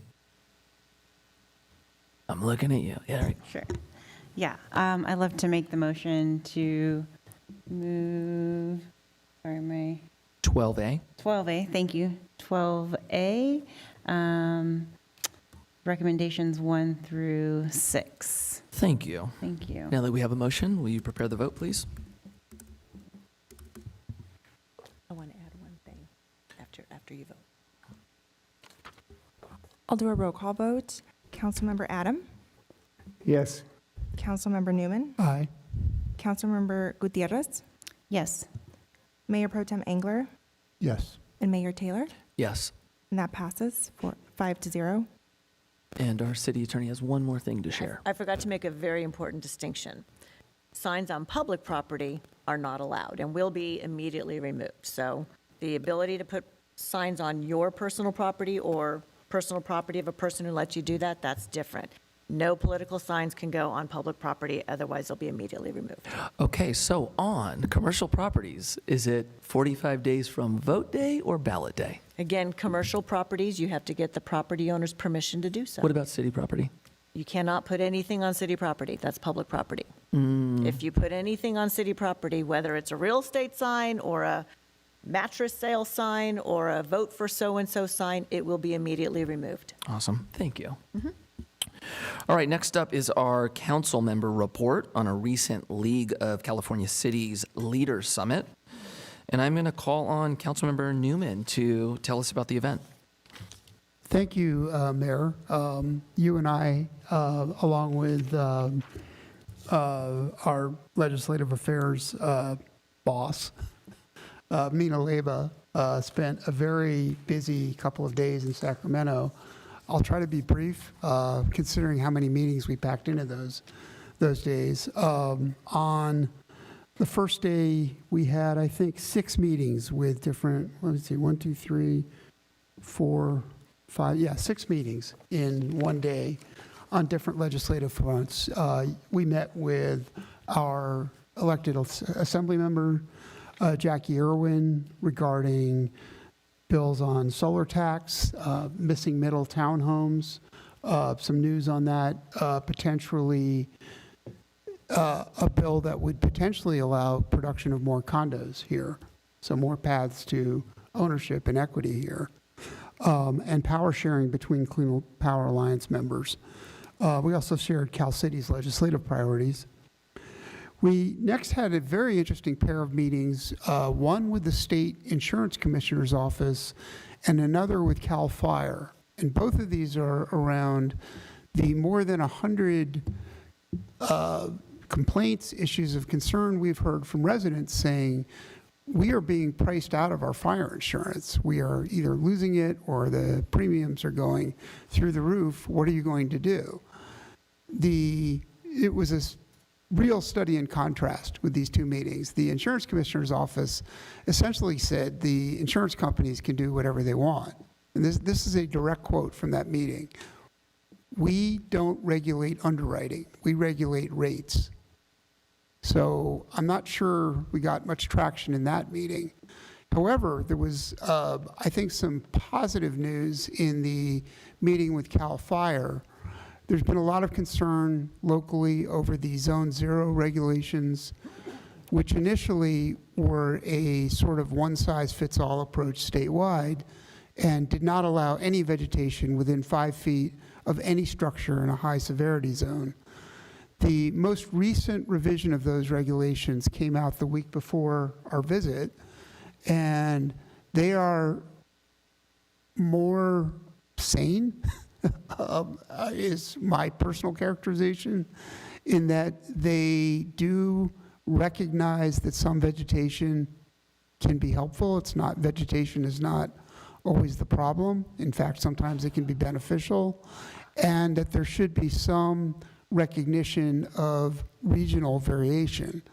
I'm looking at you. Yeah, right. Sure. Yeah, I'd love to make the motion to move, 12A. 12A, thank you. 12A, recommendations 1 through 6. Thank you. Thank you. Now that we have a motion, will you prepare the vote, please? I want to add one thing after you vote. I'll do a roll call vote. Councilmember Adam? Yes. Councilmember Newman? Aye. Councilmember Gutierrez? Yes. Mayor Pro Tem Engler? Yes. And Mayor Taylor? Yes. And that passes 5-0. And our city attorney has one more thing to share. I forgot to make a very important distinction. Signs on public property are not allowed and will be immediately removed. So the ability to put signs on your personal property or personal property of a person who lets you do that, that's different. No political signs can go on public property, otherwise they'll be immediately removed. Okay, so on commercial properties, is it 45 days from vote day or ballot day? Again, commercial properties, you have to get the property owner's permission to do so. What about city property? You cannot put anything on city property. That's public property. If you put anything on city property, whether it's a real estate sign or a mattress sale sign or a vote for so-and-so sign, it will be immediately removed. Awesome. Thank you. All right, next up is our council member report on a recent League of California Cities Leaders Summit. And I'm going to call on Councilmember Newman to tell us about the event. Thank you, Mayor. You and I, along with our legislative affairs boss, Mina Leyva, spent a very busy couple of days in Sacramento. I'll try to be brief, considering how many meetings we packed into those days. On the first day, we had, I think, 6 meetings with different, let me see, 1, 2, 3, 4, 5, 6 meetings in one day on different legislative fronts. We met with our elected assembly member, Jackie Irwin, regarding bills on solar tax, missing middle townhomes, some news on that, potentially a bill that would potentially allow production of more condos here, so more paths to ownership and equity here, and power sharing between Clean Power Alliance members. We also shared Cal City's legislative priorities. We next had a very interesting pair of meetings, one with the State Insurance Commissioner's Office and another with CAL FIRE. And both of these are around the more than 100 complaints, issues of concern we've heard from residents saying, we are being priced out of our fire insurance. We are either losing it or the premiums are going through the roof. What are you going to do? It was a real study in contrast with these two meetings. The insurance commissioner's office essentially said the insurance companies can do whatever they want. And this is a direct quote from that meeting. We don't regulate underwriting. We regulate rates. So I'm not sure we got much traction in that meeting. However, there was, I think, some positive news in the meeting with CAL FIRE. There's been a lot of concern locally over the Zone 0 regulations, which initially were a sort of one-size-fits-all approach statewide and did not allow any vegetation within 5 feet of any structure in a high-severity zone. The most recent revision of those regulations came out the week before our visit, and they are more sane, is my personal characterization, in that they do recognize that some vegetation can be helpful. It's not, vegetation is not always the problem. In fact, sometimes it can be beneficial, and that there should be some recognition of regional variation.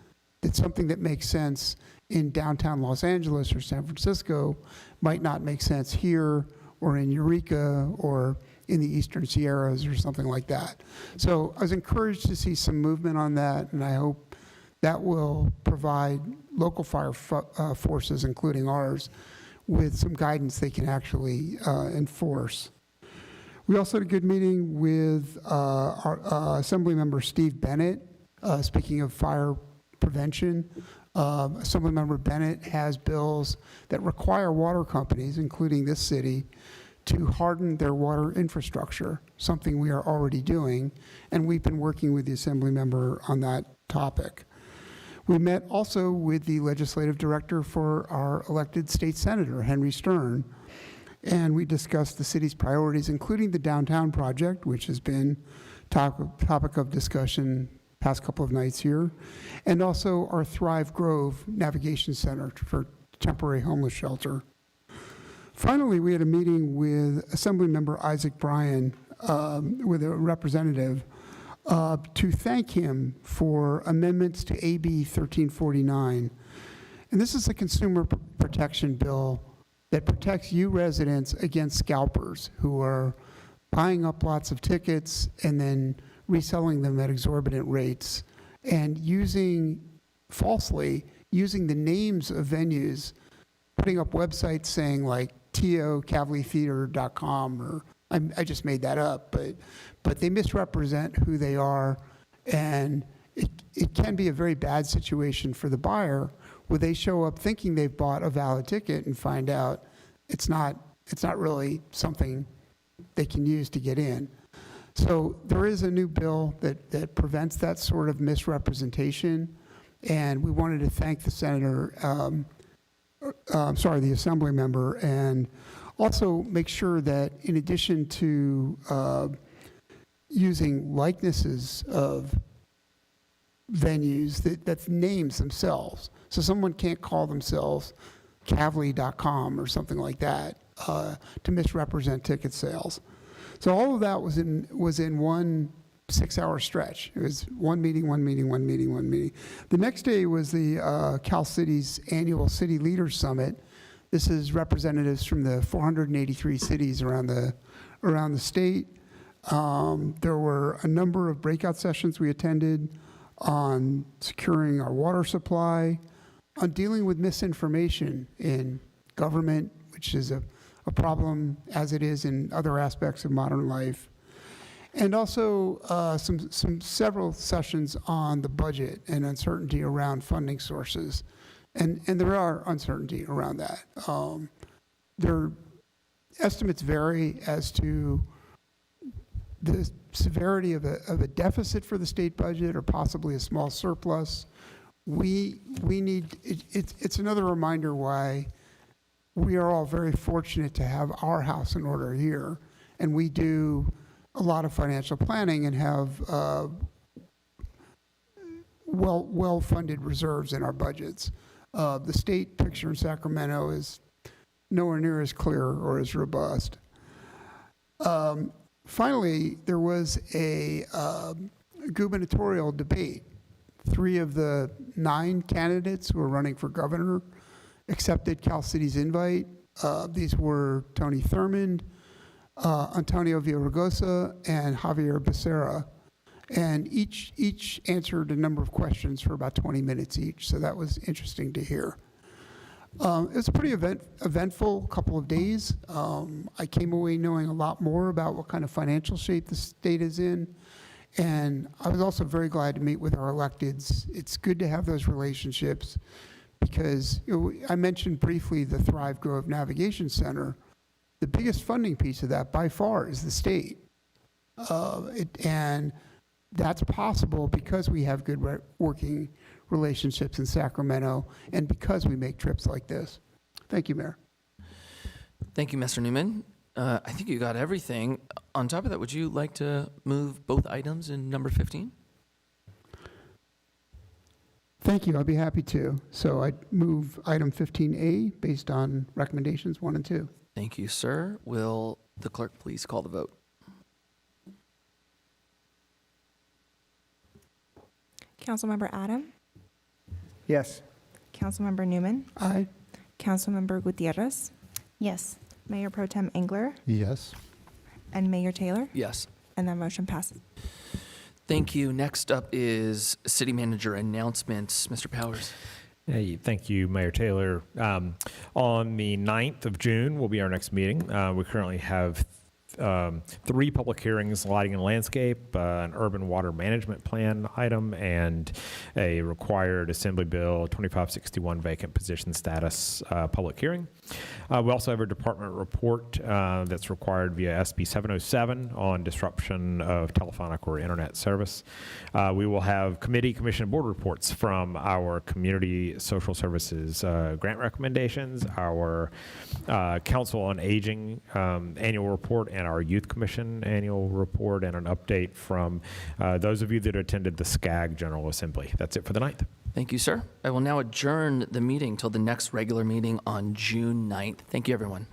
That something that makes sense in downtown Los Angeles or San Francisco might not make sense here or in Eureka or in the Eastern Sierras or something like that. So I was encouraged to see some movement on that, and I hope that will provide local fire forces, including ours, with some guidance they can actually enforce. We also had a good meeting with our Assemblymember Steve Bennett. Speaking of fire prevention, Assemblymember Bennett has bills that require water companies, including this city, to harden their water infrastructure, something we are already doing, and we've been working with the Assemblymember on that topic. We met also with the legislative director for our elected state senator, Henry Stern, and we discussed the city's priorities, including the downtown project, which has been topic of discussion past couple of nights here, and also our Thrive Grove Navigation Center for temporary homeless shelter. Finally, we had a meeting with Assemblymember Isaac Bryan, with a representative, to thank him for amendments to AB 1349. And this is a consumer protection bill that protects you residents against scalpers who are buying up lots of tickets and then reselling them at exorbitant rates and falsely using the names of venues, putting up websites saying like tocavalitheater.com, or I just made that up, but they misrepresent who they are, and it can be a very bad situation for the buyer where they show up thinking they've bought a valid ticket and find out it's not really something they can use to get in. So there is a new bill that prevents that sort of misrepresentation, and we wanted to thank the senator, the assembly member, and also make sure that in addition to using likenesses of venues, that's names themselves. So someone can't call themselves Cavally.com or something like that to misrepresent ticket sales. So all of that was in one 6-hour stretch. It was one meeting. The next day was the Cal City's annual City Leaders Summit. This is representatives from the 483 cities around the state. There were a number of breakout sessions we attended on securing our water supply, on dealing with misinformation in government, which is a problem as it is in other aspects of modern life, And also several sessions on the budget and uncertainty around funding sources. And there are uncertainty around that. Their estimates vary as to the severity of a deficit for the state budget or possibly a small surplus. We need, it's another reminder why we are all very fortunate to have our house in order here. And we do a lot of financial planning and have well-funded reserves in our budgets. The state picture in Sacramento is nowhere near as clear or as robust. Finally, there was a gubernatorial debate. 3 of the 9 candidates who are running for governor accepted Cal City's invite. These were Tony Thurmond, Antonio Villaraigosa, and Javier Becerra. And each answered a number of questions for about 20 minutes each, so that was interesting to hear. It was a pretty eventful couple of days. I came away knowing a lot more about what kind of financial shape the state is in, and I was also very glad to meet with our electeds. It's good to have those relationships because I mentioned briefly the Thrive Grove Navigation Center. The biggest funding piece of that by far is the state. And that's possible because we have good working relationships in Sacramento and because we make trips like this. Thank you, Mayor. Thank you, Mr. Newman. I think you got everything. On top of that, would you like to move both items in number 15? Thank you. I'd be happy to. So I move item 15A based on recommendations 1 and 2. Thank you, sir. Will the clerk please call the vote? Councilmember Adam? Yes. Councilmember Newman? Aye. Councilmember Gutierrez? Yes. Mayor Pro Tem Engler? Yes. And Mayor Taylor? Yes. And that motion passes. Thank you. Next up is city manager announcements. Mr. Powers. Hey, thank you, Mayor Taylor. On the 9th of June will be our next meeting. We currently have 3 public hearings, lighting and landscape, an urban water management plan item, and a required Assembly Bill 2561 vacant position status public hearing. We also have a department report that's required via SB 707 on disruption of telephonic or internet service. We will have committee, commission, and board reports from our community social services grant recommendations, our Council on Aging annual report, and our Youth Commission annual report, and an update from those of you that attended the SCAG General Assembly. That's it for the 9th. Thank you, sir. I will now adjourn the meeting till the next regular meeting on June 9th. Thank you, everyone.